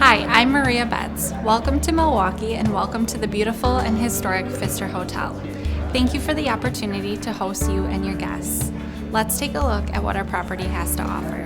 Hi, I'm Maria Betts. Welcome to Milwaukee and welcome to the beautiful and historic Pfister Hotel. Thank you for the opportunity to host you and your guests. Let's take a look at what our property has to offer.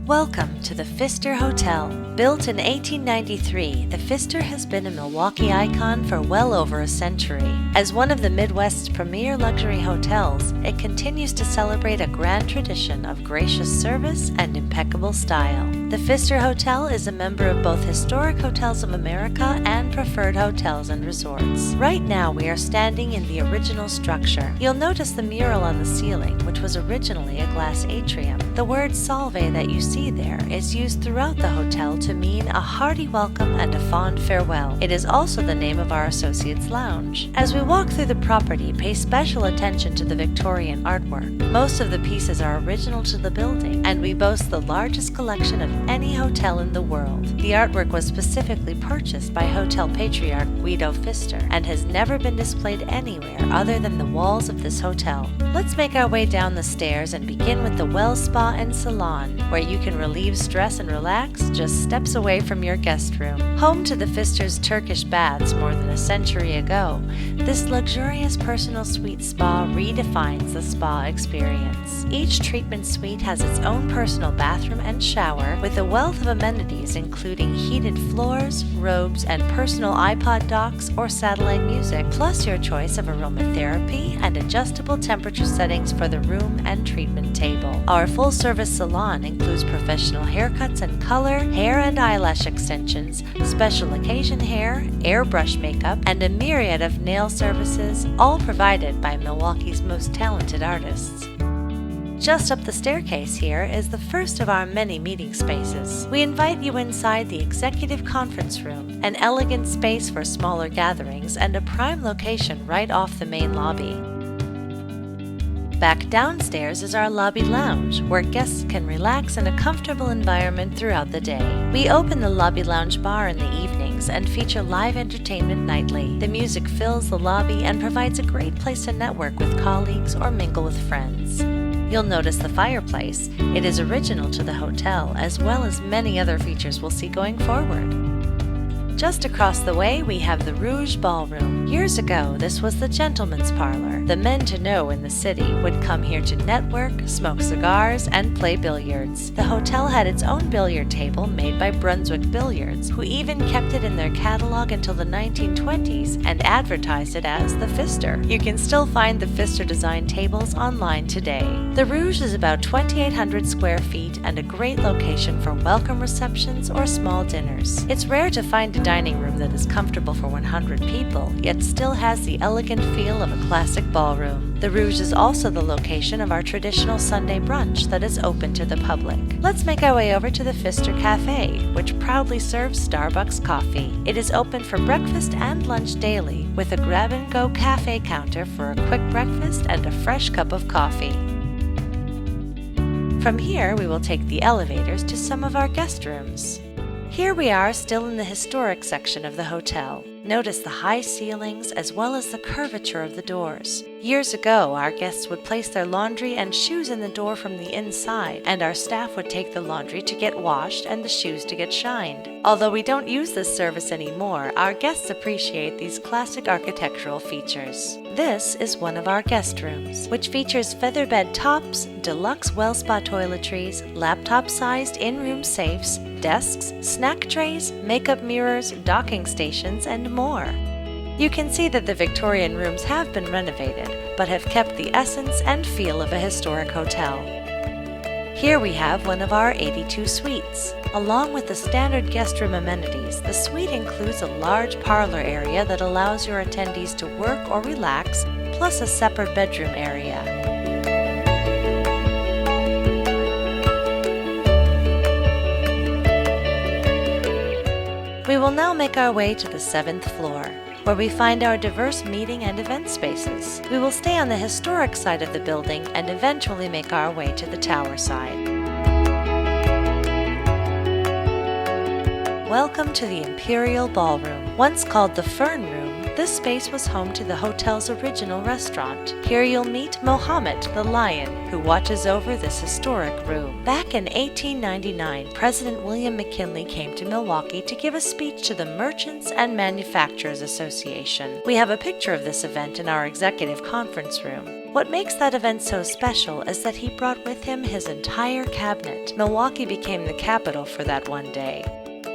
Welcome to the Pfister Hotel. Built in 1893, the Pfister has been a Milwaukee icon for well over a century. As one of the Midwest's premier luxury hotels, it continues to celebrate a grand tradition of gracious service and impeccable style. The Pfister Hotel is a member of both Historic Hotels of America and Preferred Hotels and Resorts. Right now, we are standing in the original structure. You'll notice the mural on the ceiling, which was originally a glass atrium. The word Salve that you see there is used throughout the hotel to mean a hearty welcome and a fond farewell. It is also the name of our associates' lounge. As we walk through the property, pay special attention to the Victorian artwork. Most of the pieces are original to the building, and we boast the largest collection of any hotel in the world. The artwork was specifically purchased by hotel patriarch Guido Pfister and has never been displayed anywhere other than the walls of this hotel. Let's make our way down the stairs and begin with the Well Spa and Salon, where you can relieve stress and relax just steps away from your guest room. Home to the Pfister's Turkish baths more than a century ago, this luxurious personal suite spa redefines the spa experience. Each treatment suite has its own personal bathroom and shower with a wealth of amenities including heated floors, robes, and personal iPod docks or satellite music, plus your choice of aromatherapy and adjustable temperature settings for the room and treatment table. Our full-service salon includes professional haircuts and color, hair and eyelash extensions, special occasion hair, airbrush makeup, and a myriad of nail services, all provided by Milwaukee's most talented artists. Just up the staircase here is the first of our many meeting spaces. We invite you inside the Executive Conference Room, an elegant space for smaller gatherings and a prime location right off the main lobby. Back downstairs is our lobby lounge, where guests can relax in a comfortable environment throughout the day. We open the lobby lounge bar in the evenings and feature live entertainment nightly. The music fills the lobby and provides a great place to network with colleagues or mingle with friends. You'll notice the fireplace. It is original to the hotel, as well as many other features we'll see going forward. Just across the way, we have the Rouge Ballroom. Years ago, this was the gentleman's parlor. The men to know in the city would come here to network, smoke cigars, and play billiards. The hotel had its own billiard table made by Brunswick Billiards, who even kept it in their catalog until the 1920s and advertised it as the Pfister. You can still find the Pfister design tables online today. The Rouge is about 2,800 square feet and a great location for welcome receptions or small dinners. It's rare to find a dining room that is comfortable for 100 people, yet still has the elegant feel of a classic ballroom. The Rouge is also the location of our traditional Sunday brunch that is open to the public. Let's make our way over to the Pfister Cafe, which proudly serves Starbucks coffee. It is open for breakfast and lunch daily, with a grab-and-go cafe counter for a quick breakfast and a fresh cup of coffee. From here, we will take the elevators to some of our guest rooms. Here we are still in the historic section of the hotel. Notice the high ceilings as well as the curvature of the doors. Years ago, our guests would place their laundry and shoes in the door from the inside, and our staff would take the laundry to get washed and the shoes to get shined. Although we don't use this service anymore, our guests appreciate these classic architectural features. This is one of our guest rooms, which features featherbed tops, deluxe well spa toiletries, laptop-sized in-room safes, desks, snack trays, makeup mirrors, docking stations, and more. You can see that the Victorian rooms have been renovated, but have kept the essence and feel of a historic hotel. Here we have one of our 82 suites. Along with the standard guest room amenities, the suite includes a large parlor area that allows your attendees to work or relax, plus a separate bedroom area. We will now make our way to the 7th floor, where we find our diverse meeting and event spaces. We will stay on the historic side of the building and eventually make our way to the tower side. Welcome to the Imperial Ballroom. Once called the Fern Room, This space was home to the hotel's original restaurant. Here you'll meet Mohammed, the lion, who watches over this historic room. Back in 1899, President William McKinley came to Milwaukee to give a speech to the Merchants and Manufacturers Association. We have a picture of this event in our executive conference room. What makes that event so special is that he brought with him his entire cabinet. Milwaukee became the capital for that one day.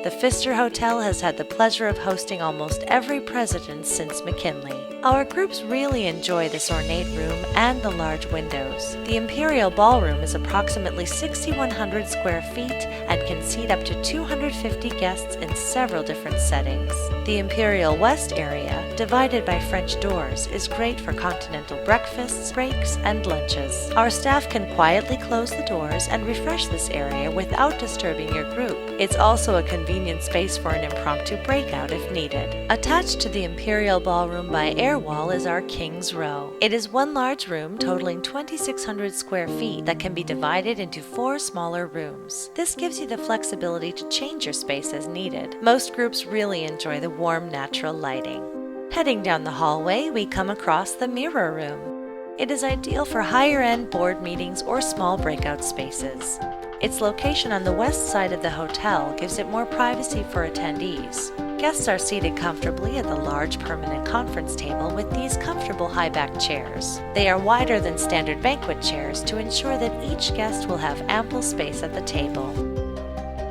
The Pfister Hotel has had the pleasure of hosting almost every president since McKinley. Our groups really enjoy this ornate room and the large windows. The Imperial Ballroom is approximately 6,100 square feet and can seat up to 250 guests in several different settings. The Imperial West area, divided by French doors, is great for continental breakfasts, breaks, and lunches. Our staff can quietly close the doors and refresh this area without disturbing your group. It's also a convenient space for an impromptu breakout if needed. Attached to the Imperial Ballroom by air wall is our King's Row. It is one large room totaling 2,600 square feet that can be divided into 4 smaller rooms. This gives you the flexibility to change your space as needed. Most groups really enjoy the warm, natural lighting. Heading down the hallway, we come across the Mirror Room. It is ideal for higher-end board meetings or small breakout spaces. Its location on the west side of the hotel gives it more privacy for attendees. Guests are seated comfortably at the large permanent conference table with these comfortable high-back chairs. They are wider than standard banquet chairs to ensure that each guest will have ample space at the table.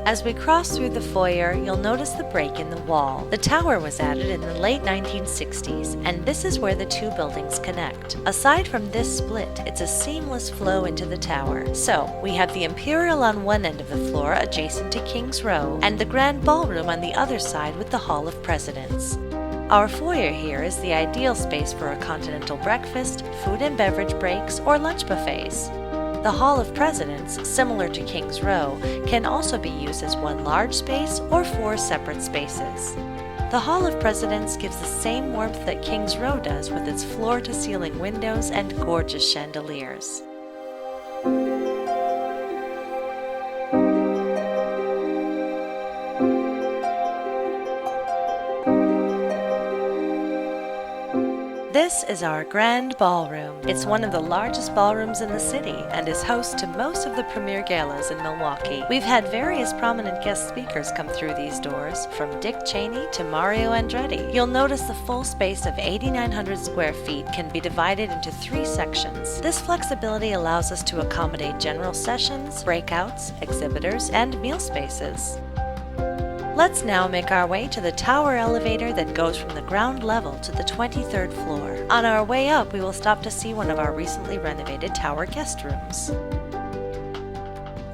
As we cross through the foyer, you'll notice the break in the wall. The tower was added in the late 1960s, and this is where the two buildings connect. Aside from this split, it's a seamless flow into the tower. So, we have the Imperial on one end of the floor adjacent to King's Row, and the Grand Ballroom on the other side with the Hall of Presidents. Our foyer here is the ideal space for a continental breakfast, food and beverage breaks, or lunch buffets. The Hall of Presidents, similar to King's Row, can also be used as one large space or 4 separate spaces. The Hall of Presidents gives the same warmth that King's Row does with its floor-to-ceiling windows and gorgeous chandeliers. This is our Grand Ballroom. It's one of the largest ballrooms in the city and is host to most of the premier galas in Milwaukee. We've had various prominent guest speakers come through these doors, from Dick Cheney to Mario Andretti. You'll notice the full space of 8,900 square feet can be divided into 3 sections. This flexibility allows us to accommodate general sessions, breakouts, exhibitors, and meal spaces. Let's now make our way to the tower elevator that goes from the ground level to the 23rd floor. On our way up, we will stop to see one of our recently renovated tower guest rooms.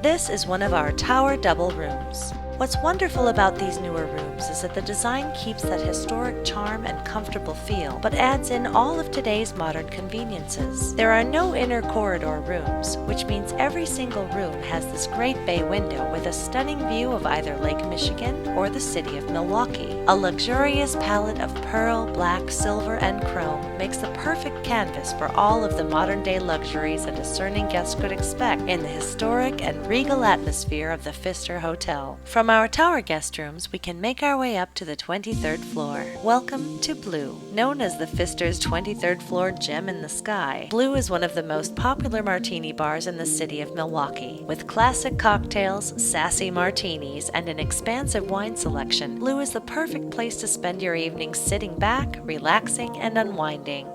This is one of our tower double rooms. What's wonderful about these newer rooms is that the design keeps that historic charm and comfortable feel, but adds in all of today's modern conveniences. There are no inner corridor rooms, which means every single room has this great bay window with a stunning view of either Lake Michigan or the city of Milwaukee. A luxurious palette of pearl, black, silver, and chrome makes the perfect canvas for all of the modern-day luxuries a discerning guest could expect in the historic and regal atmosphere of the Pfister Hotel. From our tower guest rooms, we can make our way up to the 23rd floor. Welcome to Blue. Known as the Pfister's 23rd floor gem in the sky, Blue is one of the most popular martini bars in the city of Milwaukee. With classic cocktails, sassy martinis, and an expansive wine selection, Blue is the perfect place to spend your evenings sitting back, relaxing, and unwinding.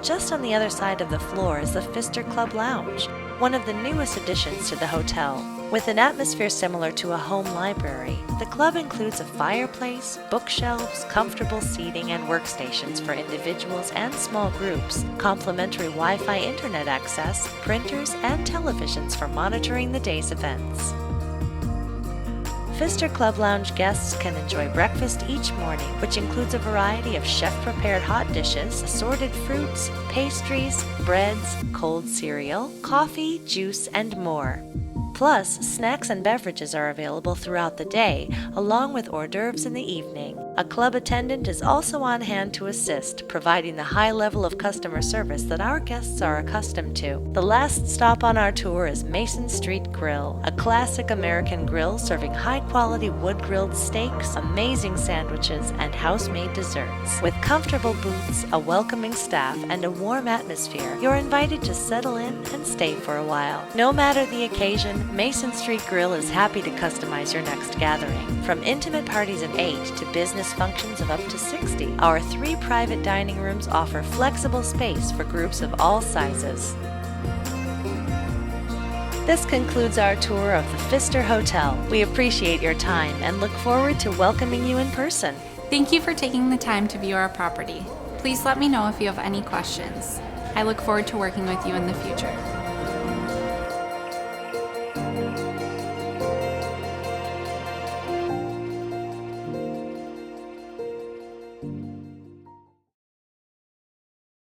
Just on the other side of the floor is the Pfister Club Lounge, one of the newest additions to the hotel. With an atmosphere similar to a home library, the club includes a fireplace, bookshelves, comfortable seating, and workstations for individuals and small groups, complimentary Wi-Fi internet access, printers, and televisions for monitoring the day's events. Pfister Club Lounge guests can enjoy breakfast each morning, which includes a variety of chef-prepared hot dishes, assorted fruits, pastries, breads, cold cereal, coffee, juice, and more. Plus, snacks and beverages are available throughout the day, along with hors d'oeuvres in the evening. A club attendant is also on hand to assist, providing the high level of customer service that our guests are accustomed to. The last stop on our tour is Mason Street Grill, a classic American grill serving high-quality wood-grilled steaks, amazing sandwiches, and house-made desserts. With comfortable booths, a welcoming staff, and a warm atmosphere, you're invited to settle in and stay for a while. No matter the occasion, Mason Street Grill is happy to customize your next gathering. From intimate parties of 8 to business functions of up to 60, our 3 private dining rooms offer flexible space for groups of all sizes. This concludes our tour of the Pfister Hotel. We appreciate your time and look forward to welcoming you in person. Thank you for taking the time to view our property. Please let me know if you have any questions. I look forward to working with you in the future.